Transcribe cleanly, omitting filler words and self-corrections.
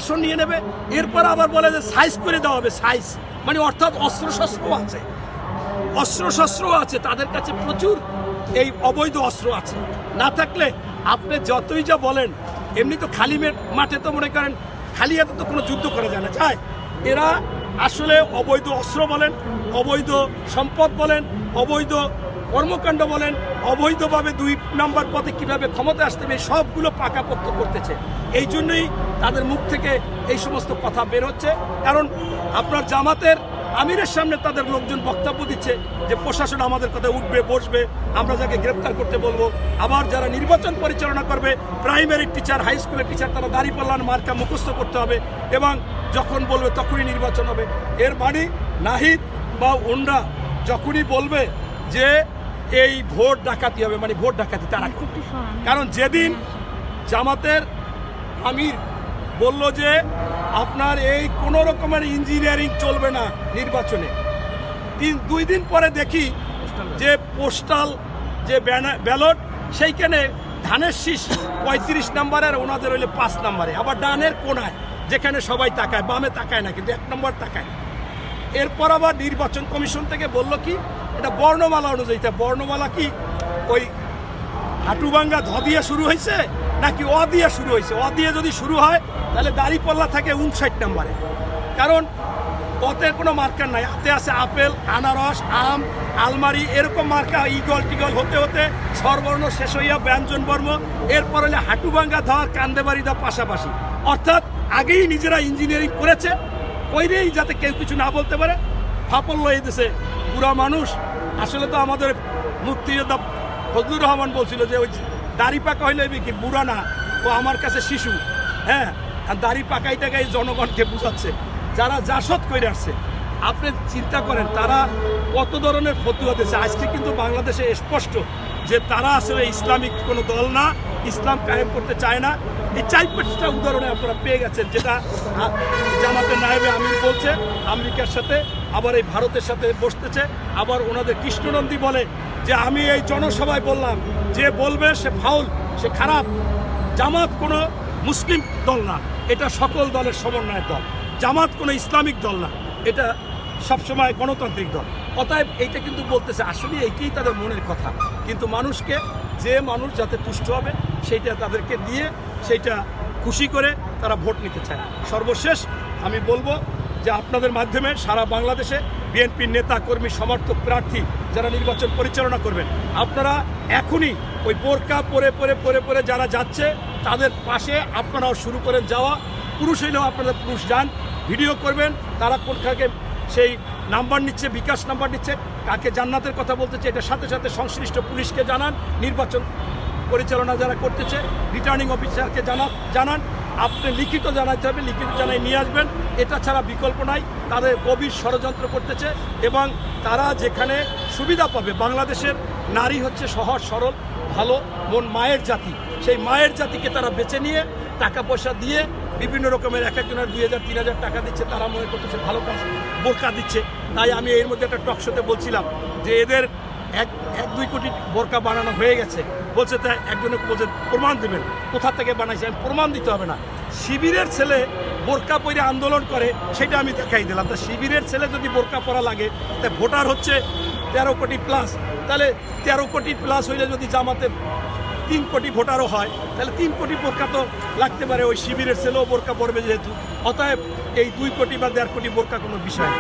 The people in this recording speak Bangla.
আসন নিয়ে নেবে, এরপর আবার বলে যে সাইজ করে দেওয়া হবে, সাইজ মানে অর্থাৎ অস্ত্রশস্ত্রও আছে, অস্ত্রশস্ত্রও আছে তাদের কাছে, প্রচুর এই অবৈধ অস্ত্র আছে। না থাকলে আপনি যতই যা বলেন, এমনি তো খালি মাঠে তো মনে করেন খালি হাতে তো কোনো যুদ্ধ করা যায় না, চায় এরা আসলে অবৈধ অস্ত্র বলেন, অবৈধ সম্পদ বলেন, অবৈধ কর্মকাণ্ড বলেন, অবৈধভাবে 2 নম্বর পদে কীভাবে ক্ষমতা আসতে হবে সবগুলো পাকাপোক্ত করতেছে। এই জন্যই তাদের মুখ থেকে এই সমস্ত কথা বের হচ্ছে। কারণ আপনার জামাতের আমিরের সামনে তাদের লোকজন বক্তব্য দিচ্ছে যে প্রশাসন আমাদের কথা উঠবে বসবে, আমরা যাকে গ্রেপ্তার করতে বলবো। আবার যারা নির্বাচন পরিচালনা করবে, প্রাইমারি টিচার, হাই স্কুলের টিচার, তারা দাঁড়িপাল্লার মার্কা মুখস্থ করতে হবে এবং যখন বলবে তখনই নির্বাচন হবে। এর মানে নাহিদ বা ওনরা যখনই বলবে যে এই ভোট ডাকাতি হবে, মানে ভোট ডাকাতি তারা, কারণ যেদিন জামাতের আমির বলল যে আপনার এই কোনো রকমের ইঞ্জিনিয়ারিং চলবে না নির্বাচনে, 2 দিন পরে দেখি যে পোস্টাল যে ব্যালট, সেইখানে ধানের শীষ 35 নম্বরে আর ওনাদের হইলে 5 নম্বরে, আবার ডানের কোনায় যেখানে সবাই তাকায়, বামে তাকায় না, কিন্তু 1 নম্বর তাকায়। এরপর আবার নির্বাচন কমিশন থেকে বলল কি এটা বর্ণমালা অনুযায়ী, বর্ণমালা কি ওই হাঁটুভাঙ্গা ধ দিয়ে শুরু হয়েছে নাকি অ দিয়ে শুরু হয়েছে? অ দিয়ে যদি শুরু হয় তাহলে দাঁড়িপাল্লা থাকে 59 নম্বরে, কারণ অতে কোনো মার্কার নাই, হাতে আছে আপেল, আনারস, আম, আলমারি, এরকম মার্কা ইগল টিগল হতে হতে স্বরবর্ণ শেষ হইয়া ব্যঞ্জনবর্ণ, এরপর হলে হাঁটুভাঙ্গা ধর কান্দেবাড়ি দা পাশাপাশি, অর্থাৎ আগেই নিজেরা ইঞ্জিনিয়ারিং করেছে, কইরেই যাতে কেউ কিছু না বলতে পারে। ফাপল লয়ে দিছে পুরা মানুষ। আসলে তো আমাদের মুক্তিযোদ্ধা ফজলুর রহমান বলছিল যে ওই দাড়ি পাকা হইলে কি বুড়া না, ও আমার কাছে শিশু। হ্যাঁ, আর দাড়ি পাকাই টাকাই জনগণকে বুঝাচ্ছে যারা জাসদ করে আসছে। আপনি চিন্তা করেন তারা কত ধরনের ফতুয়া দিয়েছে। আজকে কিন্তু বাংলাদেশে স্পষ্ট যে তারা আসলে ইসলামিক কোনো দল না, ইসলাম কায়েম করতে চায় না। এই 4-5টা উদাহরণে আপনারা পেয়ে গেছেন, যেটা জামাতের নায়েবে আমির বলছে আমেরিকার সাথে, আবার এই ভারতের সাথে বসতেছে। আবার ওনাদের কৃষ্ণনন্দী বলে যে আমি এই জনসভায় বললাম, যে বলবে সে ফাউল, সে খারাপ। জামাত কোনো মুসলিম দল না, এটা সকল দলের সমন্বয়ের দল। জামাত কোনো ইসলামিক দল না, এটা সবসময় গণতান্ত্রিক দল। অতএব এইটা কিন্তু বলতেছে, আসলে এইটাই তাদের মনের কথা। কিন্তু মানুষকে, যে মানুষ যাতে তুষ্ট হবে সেইটা তাদেরকে দিয়ে, সেইটা খুশি করে তারা ভোট নিতে চায়। সর্বশেষ আমি বলবো যে আপনাদের মাধ্যমে সারা বাংলাদেশে বিএনপির নেতা কর্মী সমর্থক প্রার্থী যারা নির্বাচন পরিচালনা করবেন, আপনারা এখনই ওই বোরকা পরে পরে পরে পরে যারা যাচ্ছে তাদের পাশে আপনারাও শুরু করেন যাওয়া। পুরুষ হইলেও আপনাদের পুরুষ যান, ভিডিও করবেন তারা কোনখানে সেই নাম্বার নিচ্ছে, বিকাশ নাম্বার নিচ্ছে, কাকে জান্নাতের কথা বলতেছে, এটার সাথে সাথে সংশ্লিষ্ট পুলিশকে জানান, নির্বাচন পরিচালনা যারা করতেছে রিটার্নিং অফিসারকে জানান। আপনি লিখিত জানাতে হবে, লিখিত জানাই নিয়ে আসবেন। এটা ছাড়া বিকল্প নাই। তাদের গভীর ষড়যন্ত্র করতেছে এবং তারা যেখানে সুবিধা পাবে, বাংলাদেশের নারী হচ্ছে সহজ সরল ভালো মন মায়ের জাতি, সেই মায়ের জাতিকে তারা বেছে নিয়ে টাকা পয়সা দিয়ে বিভিন্ন রকমের এক একজনের 2000-3000 টাকা দিচ্ছে, তারা মনে করতেছে ভালো কাজ, বোরকা দিচ্ছে। তাই আমি এর মধ্যে একটা টক শোতে বলছিলাম যে এদের 1-2 কোটি বোরকা বানানো হয়ে গেছে। বলছে তাই একজনে বলছে প্রমাণ দেবেন, কোথা থেকে বানাইছে। আমি প্রমাণ দিতে হবে না, শিবিরের ছেলে বোরকা পরে আন্দোলন করে সেটা আমি দেখাই দিলাম। তা শিবিরের ছেলে যদি বোরকা পরা লাগে, তাই ভোটার হচ্ছে 13 কোটি প্লাস, তাহলে 13 কোটি প্লাস হইলে যদি জামাতে 3 কোটি ভোটারও হয়, তাহলে 3 কোটি বোরকা তো লাগতে পারে। ওই শিবিরের ছেলেও বোরকা পরবে যেহেতু। অতএব এই 2 কোটি বা 1.5 কোটি বোরকা কোনো বিষয় না।